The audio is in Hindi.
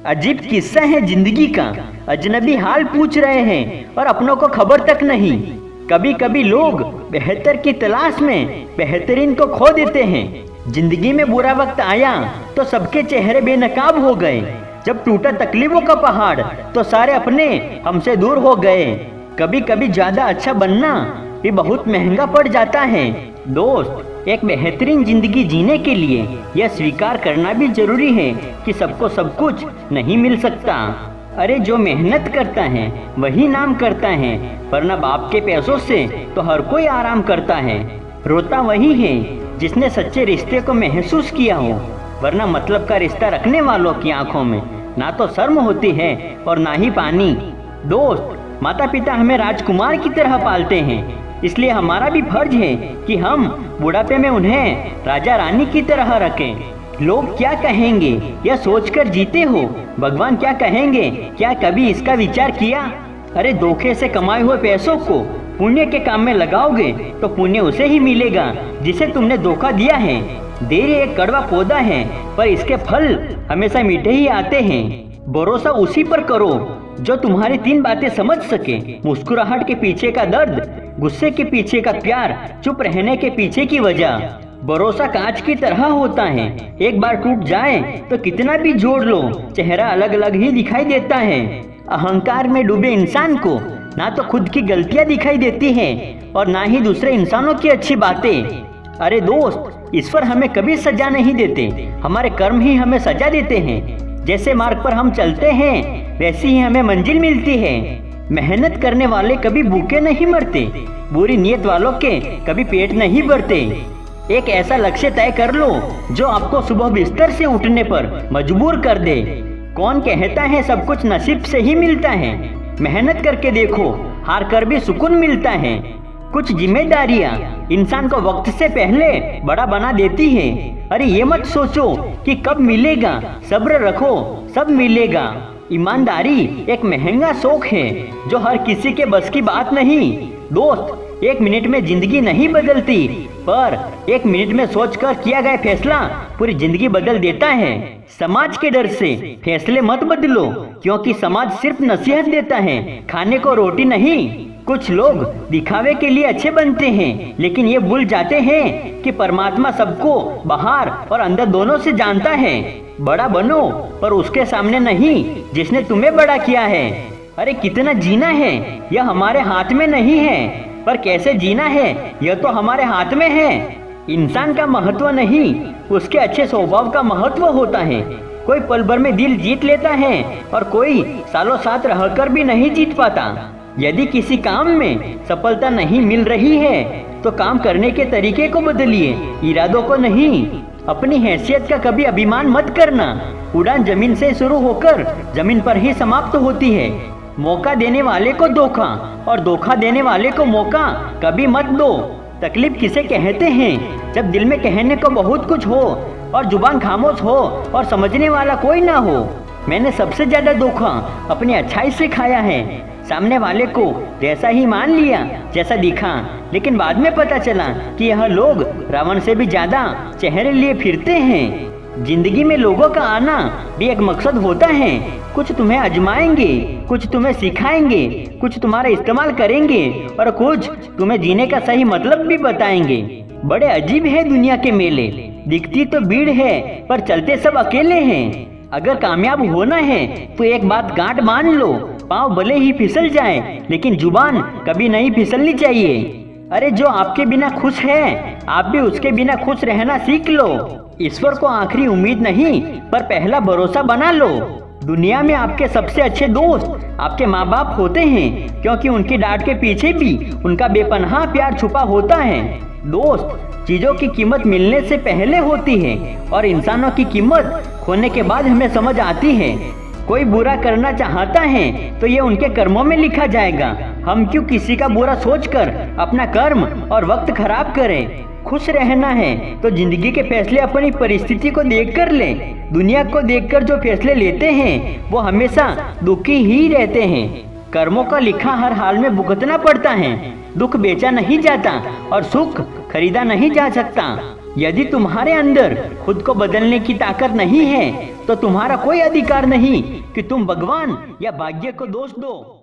अजीब किस्सा है जिंदगी का। अजनबी हाल पूछ रहे हैं और अपनों को खबर तक नहीं। कभी कभी लोग बेहतर की तलाश में बेहतरीन को खो देते हैं। जिंदगी में बुरा वक्त आया तो सबके चेहरे बेनकाब हो गए। जब टूटा तकलीफों का पहाड़ तो सारे अपने हमसे दूर हो गए। कभी कभी ज्यादा अच्छा बनना भी बहुत महंगा पड़ जाता है। दोस्त, एक बेहतरीन जिंदगी जीने के लिए यह स्वीकार करना भी जरूरी है कि सबको सब कुछ नहीं मिल सकता। अरे जो मेहनत करता है वही नाम करता है, वरना बाप के पैसों से तो हर कोई आराम करता है। रोता वही है जिसने सच्चे रिश्ते को महसूस किया हो, वरना मतलब का रिश्ता रखने वालों की आंखों में ना तो शर्म होती है और ना ही पानी। दोस्त, माता पिता हमें राजकुमार की तरह पालते हैं, इसलिए हमारा भी फर्ज है कि हम बुढ़ापे में उन्हें राजा रानी की तरह रखें। लोग क्या कहेंगे यह सोचकर जीते हो, भगवान क्या कहेंगे क्या कभी इसका विचार किया? अरे धोखे से कमाए हुए पैसों को पुण्य के काम में लगाओगे तो पुण्य उसे ही मिलेगा जिसे तुमने धोखा दिया है। देर एक कड़वा पौधा है पर इसके फल हमेशा मीठे ही आते हैं। भरोसा उसी पर करो जो तुम्हारी 3 बातें समझ सके। मुस्कुराहट के पीछे का दर्द, गुस्से के पीछे का प्यार, चुप रहने के पीछे की वजह। भरोसा कांच की तरह होता है, एक बार टूट जाए तो कितना भी जोड़ लो चेहरा अलग अलग ही दिखाई देता है। अहंकार में डूबे इंसान को ना तो खुद की गलतियां दिखाई देती हैं और ना ही दूसरे इंसानों की अच्छी बातें। अरे दोस्त, ईश्वर हमें कभी सजा नहीं देते, हमारे कर्म ही हमें सजा देते हैं। जैसे मार्ग पर हम चलते हैं वैसी ही हमें मंजिल मिलती है। मेहनत करने वाले कभी भूखे नहीं मरते, बुरी नीयत वालों के कभी पेट नहीं भरते। एक ऐसा लक्ष्य तय कर लो जो आपको सुबह बिस्तर से उठने पर मजबूर कर दे। कौन कहता है सब कुछ नसीब से ही मिलता है? मेहनत करके देखो, हार कर भी सुकून मिलता है। कुछ जिम्मेदारियां इंसान को वक्त से पहले बड़ा बना देती है। अरे ये मत सोचो कि कब मिलेगा, सब्र रखो, सब मिलेगा। ईमानदारी एक महंगा शौक है जो हर किसी के बस की बात नहीं। दोस्त, 1 मिनट में जिंदगी नहीं बदलती, पर 1 मिनट में सोचकर किया गया फैसला पूरी जिंदगी बदल देता है। समाज के डर से फैसले मत बदलो, क्योंकि समाज सिर्फ नसीहत देता है, खाने को रोटी नहीं। कुछ लोग दिखावे के लिए अच्छे बनते हैं, लेकिन ये भूल जाते हैं कि परमात्मा सबको बाहर और अंदर दोनों से जानता है। बड़ा बनो पर उसके सामने नहीं जिसने तुम्हें बड़ा किया है। अरे कितना जीना है यह हमारे हाथ में नहीं है, पर कैसे जीना है यह तो हमारे हाथ में है। इंसान का महत्व नहीं, उसके अच्छे स्वभाव का महत्व होता है। कोई पल भर में दिल जीत लेता है और कोई सालों साथ रहकर भी नहीं जीत पाता। यदि किसी काम में सफलता नहीं मिल रही है तो काम करने के तरीके को बदलिए, इरादों को नहीं। अपनी हैसियत का कभी अभिमान मत करना। उड़ान जमीन से शुरू होकर जमीन पर ही समाप्त होती है। मौका देने वाले को धोखा और धोखा देने वाले को मौका कभी मत दो। तकलीफ किसे कहते हैं? जब दिल में कहने को बहुत कुछ हो और जुबान खामोश हो और समझने वाला कोई ना हो। मैंने सबसे ज्यादा धोखा अपनी अच्छाई से खाया है। सामने वाले को जैसा ही मान लिया जैसा दिखा, लेकिन बाद में पता चला कि यह लोग रावण से भी ज्यादा चेहरे लिए फिरते हैं। जिंदगी में लोगों का आना भी एक मकसद होता है। कुछ तुम्हें आजमाएंगे, कुछ तुम्हें सिखाएंगे, कुछ तुम्हारा इस्तेमाल करेंगे और कुछ तुम्हें जीने का सही मतलब भी बताएंगे। बड़े अजीब है दुनिया के मेले, दिखती तो भीड़ है पर चलते सब अकेले हैं। अगर कामयाब होना है तो एक बात गांठ मान लो, पाँव भले ही फिसल जाए लेकिन जुबान कभी नहीं फिसलनी चाहिए। अरे जो आपके बिना खुश है आप भी उसके बिना खुश रहना सीख लो। ईश्वर को आखिरी उम्मीद नहीं पर पहला भरोसा बना लो। दुनिया में आपके सबसे अच्छे दोस्त आपके माँ बाप होते हैं, क्योंकि उनकी डांट के पीछे भी उनका बेपनाह प्यार छुपा होता है। दोस्त, चीजों की कीमत मिलने से पहले होती है और इंसानों की कीमत खोने के बाद हमें समझ आती है। कोई बुरा करना चाहता है तो ये उनके कर्मों में लिखा जाएगा। हम क्यों किसी का बुरा सोचकर अपना कर्म और वक्त खराब करें? खुश रहना है तो जिंदगी के फैसले अपनी परिस्थिति को देखकर ले। दुनिया को देखकर जो फैसले लेते हैं वो हमेशा दुखी ही रहते हैं। कर्मों का लिखा हर हाल में भुगतना पड़ता है। दुख बेचा नहीं जाता और सुख खरीदा नहीं जा सकता। यदि तुम्हारे अंदर खुद को बदलने की ताकत नहीं है तो तुम्हारा कोई अधिकार नहीं कि तुम भगवान या भाग्य को दोष दो।